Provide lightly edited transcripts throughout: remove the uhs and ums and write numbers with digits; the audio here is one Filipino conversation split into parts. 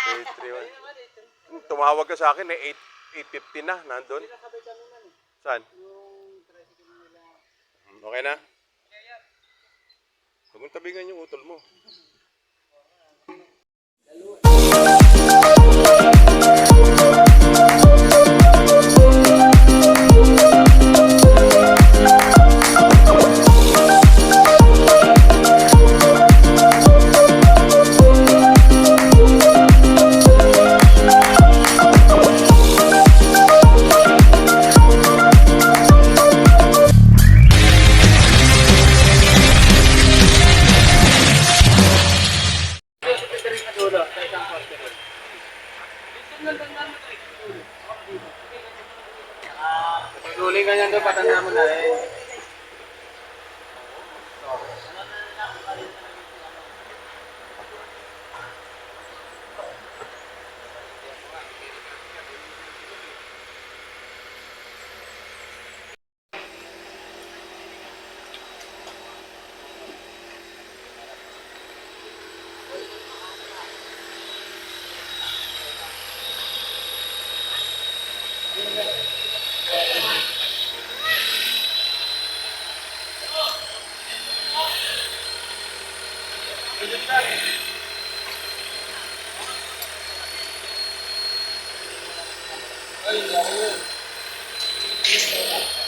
831. Tumawag ka sa akin eh, 8:50 na, nandun. Saan? Okay na? Huwag mong tabigan yung utol mo. Tuloy ka niyan doon, patanda mo na eh.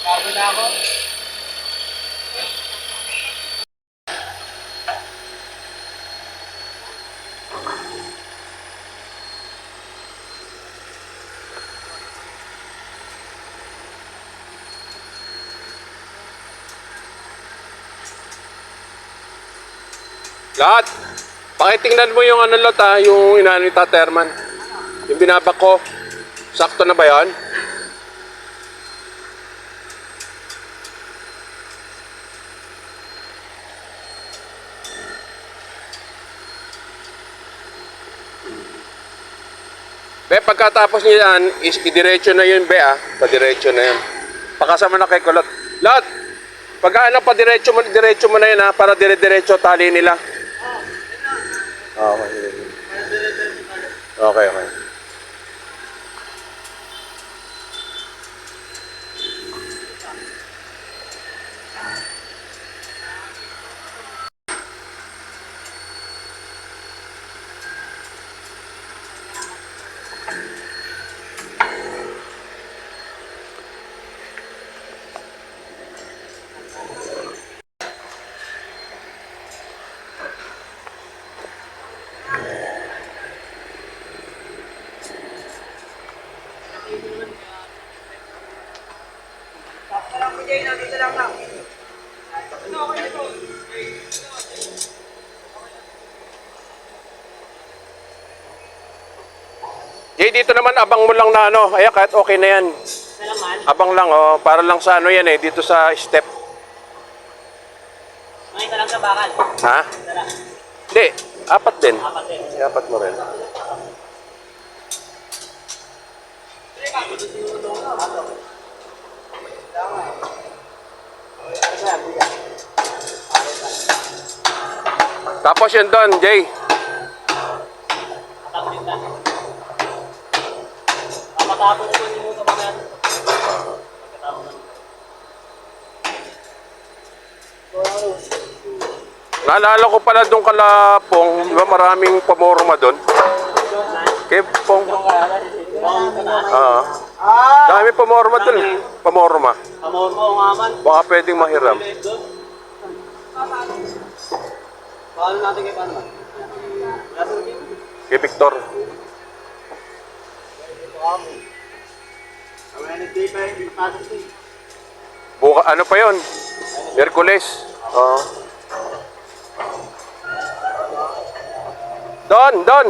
Bago na ako. Lahat! Pakitingnan mo yung ano lot ha, yung inaano ni Taterman. Yung binabak ko. Sakto na ba yan? Be, pagkatapos niya yan, idiretso na yun, be ah. Padiretso na yun. Pakasama na kay Kulot. Lot! Pagka ano, diretso mo na yun ha, para dire-diretso tali nila. Okay. Okay, okay. Jay, dito naman abang mo lang na ano, ay kahit okay na yan. Abang lang oh, para lang sa ano yan eh, dito sa step. May talang sa bakal. Ha? Hindi, apat din. Apat din. Apat mo rin. Tapos yun doon, Jay. Matapos ko yung mga yan. Naalala ko pala doon kalapong, di ba maraming pamorma doon? Kaya pong... dami pamorma doon. Pamorma. Pamorma o nga man. Baka pwedeng mahiram. Paano natin kay Panman? Kay Victor. Buka, ano pa yon? Merkules. Oo. Don!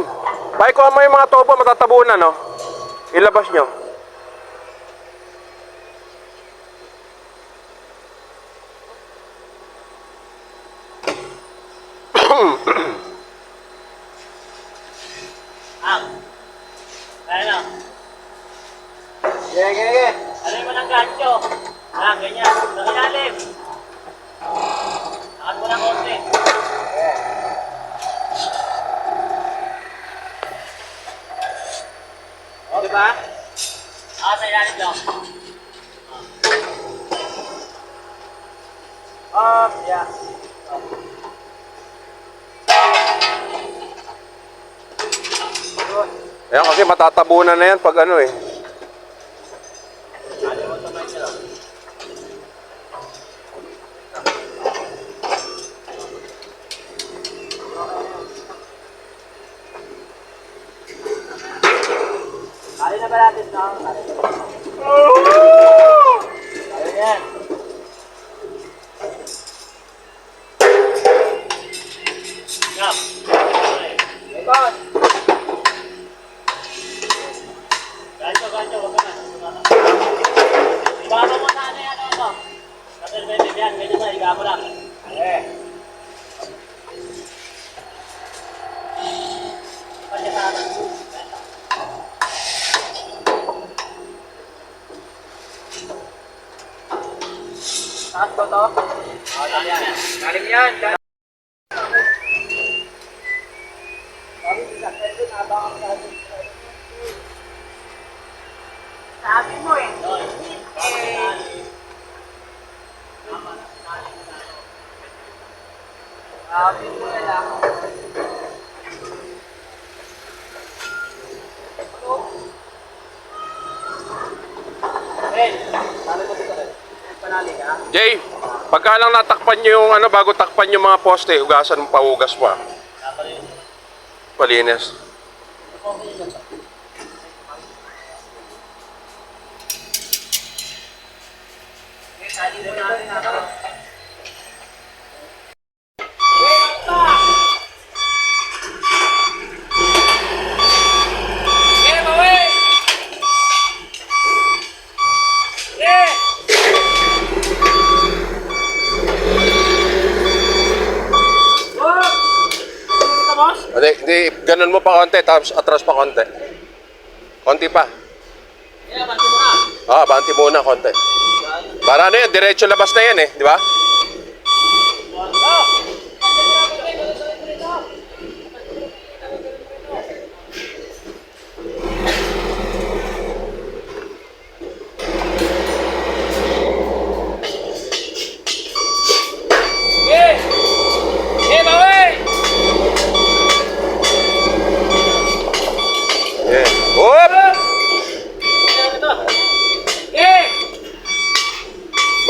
Paikuha mo yung mga tobo, matatabunan, no? Ilabas nyo. Kaya na. Sige. Alay mo ng gancho. Ganyan. Sa ilalim. Sakat mo ng konti. ba? Sa ilalim lang. Yeah. Ayan kasi matatabunan na yan pag ano eh. Kali na ba natin na? Kali yan. Stop. Ikot. Gancho, wag ka na. Ibaba mo na ano yan, ano? Kapil, yan, medyo na, ibaba mo lang. Okay. Pagka sa atin. Taas ko to? Galing yan. Sabi mo eh. Sabi mo na lang. Ben, sabi mo dito rin. Panali ka? Jay, pagka lang natakpan nyo yung ano, bago takpan yung mga poste, hugasan mo, pahugas mo. Palinis. Hindi, ganun mo pa konti, tapos atras pa konti. Konti pa. Banti muna konti. Para ano yan, diretso labas na yan eh, di ba?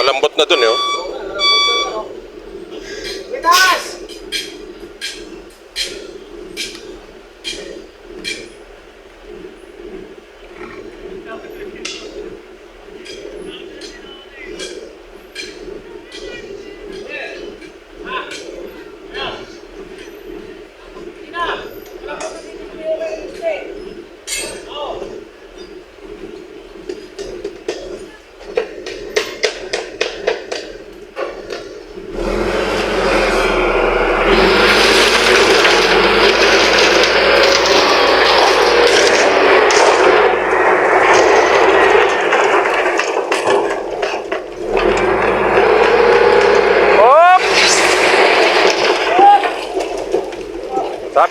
Malambot na dun eh. Bitas!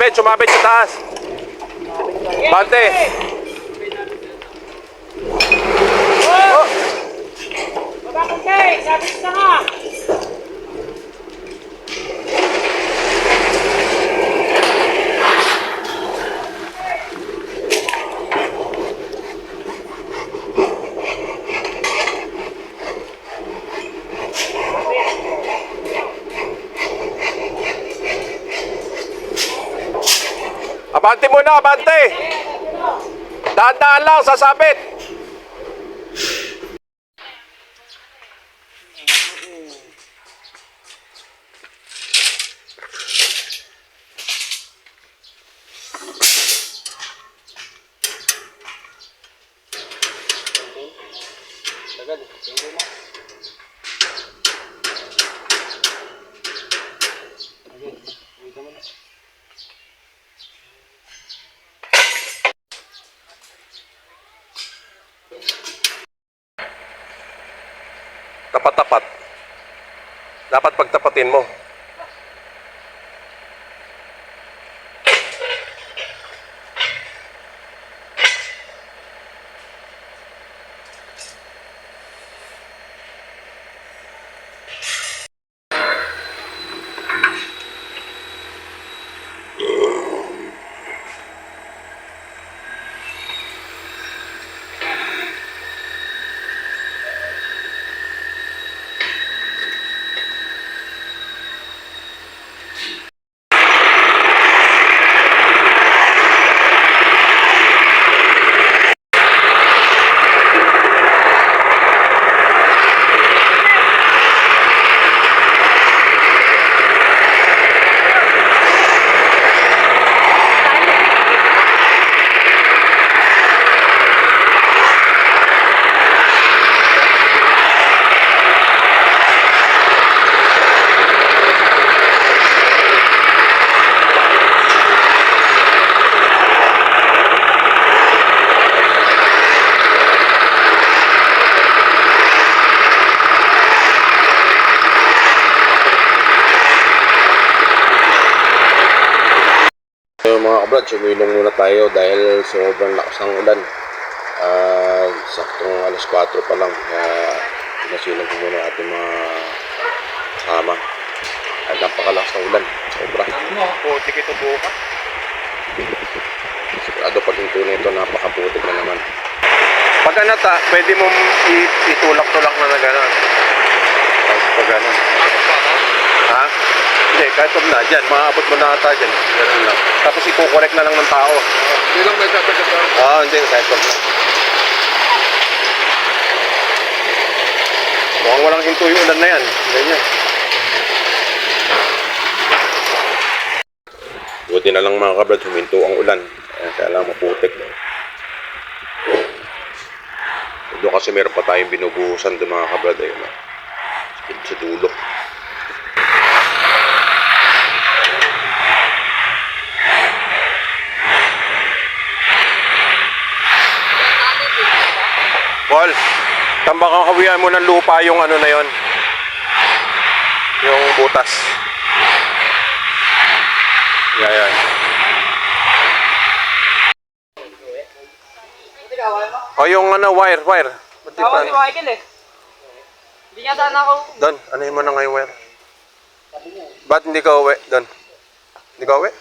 Sumabit sa taas. Bante. Oh! Baba ko kay! Sabit sa nga! Abante muna, abante! Daan-daan lang, sasabit! Tapat-tapat. Dapat pagtapatin mo. mga kabrad, sumilong muna tayo dahil sobrang lakas ng ulan. Saktong alas 4 pa lang. Pinasilong ko muna ating mga kasama. At napakalakas ng ulan. Sobra. Putik ito bukas. Sigurado pag hinto na ito, napakaputik na naman. Pag anata, pwede mong itulak-tulak na gano'n. Pag gano'n. Ha? Hindi, kahit pag na dyan, maaabot mo na ata dyan. Gano'n lang. Tapos ikukorek na lang ng tao. Hindi lang may dapat na. Hindi, kahit pag na. Mukhang walang hinto yung ulan na yan. Ganyan. Buti na lang mga kabrad, huminto ang ulan. Kaya lang maputik. Doon kasi meron pa tayong binubuhusan doon mga kabrad. Ayun, sa dulo. Paul, tambak ang kawihan mo ng lupa yung ano na yon, yung butas. Yan. O yung ano, wire. Ba't di pa? Si Michael eh. Hindi nga sana ako. Don, ano mo na ngayon wire? Ba't hindi ka uwi, Don? Hindi ka uwi?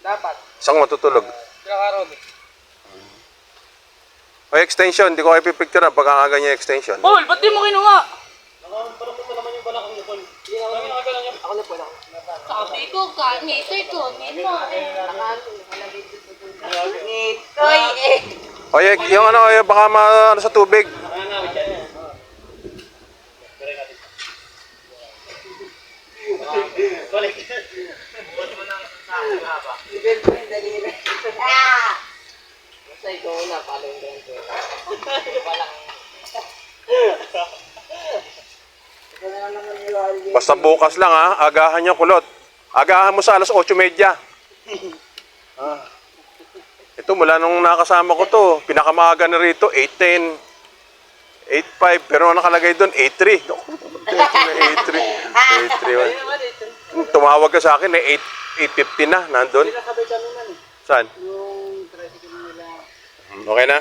Dapat. Saan matutulog? Kakaroon eh. O extension, hindi ko kayo pipicture pagkakaga niya extension. Paul, ba't di mo kinuha? Nakapalok mo naman yung balakang niyo, Paul. Ako na po lang. Sabi ko, ganito mo eh. Toy eh. O yung ano, baka ano sa tubig. Balik. Buwan mo ng sabi nga ba? Basta ikaw na, palong ganito. Palang. Basta bukas lang ha, agahan niyo kulot. Agahan mo sa alas 8:30. Ito mula nung nakasama ko to, pinakamaaga na rito, 8:10, 8:05, pero nakalagay doon, 8:03. 8:03. Tumawag ka sa akin, 8:50 na, nandun. Nakabay kami man eh. Saan? Yung tricycle nila. Okay na?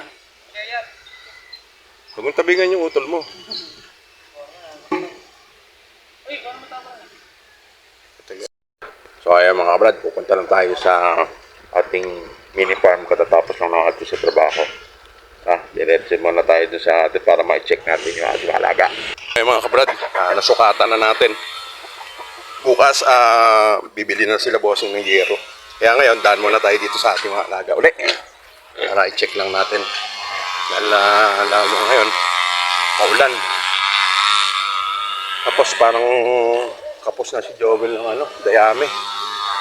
Huwag mong tabingan yung utol mo. Uy, paano matama na? So ayan mga kabrad, pupunta lang tayo sa ating mini farm katatapos lang natin sa trabaho. Diretso muna tayo dun sa atin para ma-check natin yung ating alaga. Ay mga kabrad, nasukatan na natin. Bukas, bibili na sila bossing ng yero. Kaya ngayon, daan muna tayo dito sa ating mga alaga uli. Para i-check lang natin. Dahil lalo ngayon, maulan. Tapos parang kapos na si Joel ng dayami.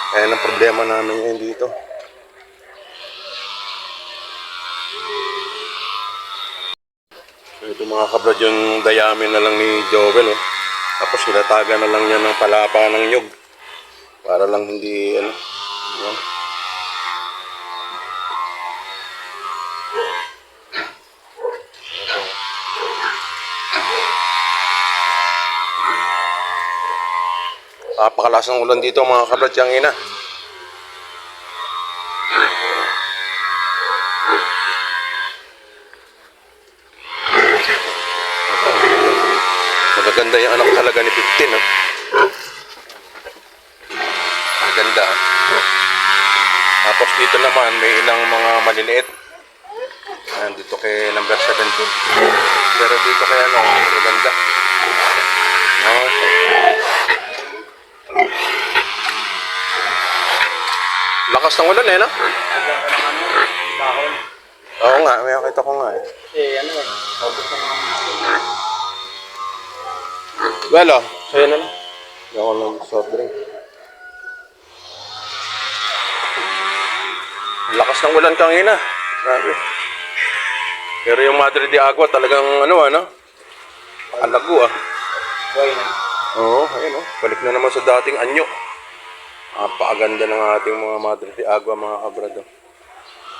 Kaya ang problema namin ngayon dito. Ito mga kabrad yung dayami na lang ni Joel. Tapos sinataga na lang niya ng palapa ng nyug. Para lang hindi yan. Napakalakas ng ulan dito mga kabrad yung ina. Magaganda yung anak talaga ni 15 Maganda Tapos dito naman may ilang mga maliliit. Dito kay number 17. Pero dito kay maganda. Lakas ng ulan no? Oo nga, may nakita ko nga Obos na mga. Well, sa'yo na lang. Hindi ako lang soft drink. Lakas ng ulan kanina. Grabe. Pero yung Madre de Agua talagang alago Boy na. Oo, ayun balik na naman sa dating anyo. Napakaganda ng ating mga Madre de Agua mga kabrado.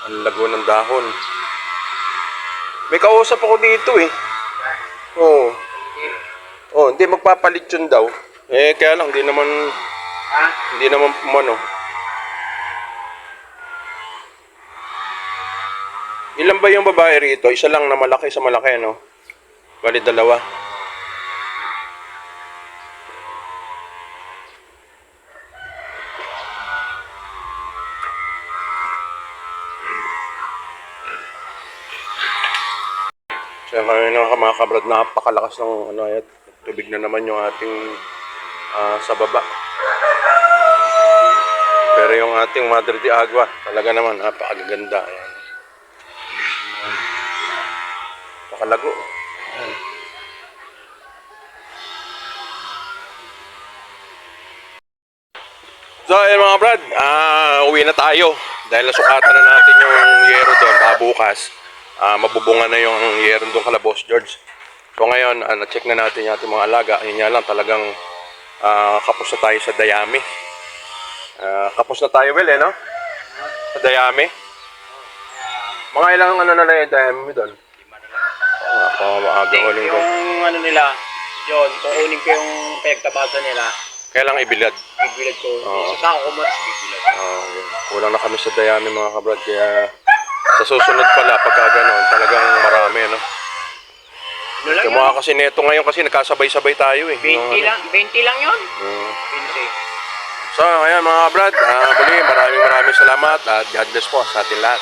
Ang lago ng dahon. May kausap ako dito hindi magpapalit yun daw. Kaya lang hindi naman Ilan ba yung babae rito? Isa lang na malaki sa malaki, no? Bali, dalawa. So ngayon mga kabrad, napakalakas ng tubig na naman yung ating sa baba. Pero yung ating Madre de Agua, talaga naman napakaganda. Ayan. Napakalago. Ayan. So ayan mga brad, uwi na tayo. Dahil nasukatan na natin yung yero doon, baka bukas. Mabubunga na yung yero doon kala Boss George. So ngayon, na-check na natin yung ating mga alaga. Yun nga lang, talagang kapos na tayo sa dayami. Kapos na tayo, Will, no? Sa dayami. Mga ilang na lang yung dayami doon? Maagang uling doon. Yung nila, yun, kukunin ko yung pagtabasa nila. Kailang ibilad. Bigbilad ko. Sa sako ko mas bigbilad. Yun. Kulang na kami sa dayami mga kabrad. Kaya sa susunod pala, pagka gano'n, talagang marami, no? Ano lang Yung mga kasi neto ngayon kasi nagkasabay-sabay tayo eh. 20 lang, 20 lang yun. 20. So, ayan mga brad, muli maraming salamat at God bless po sa ating lahat.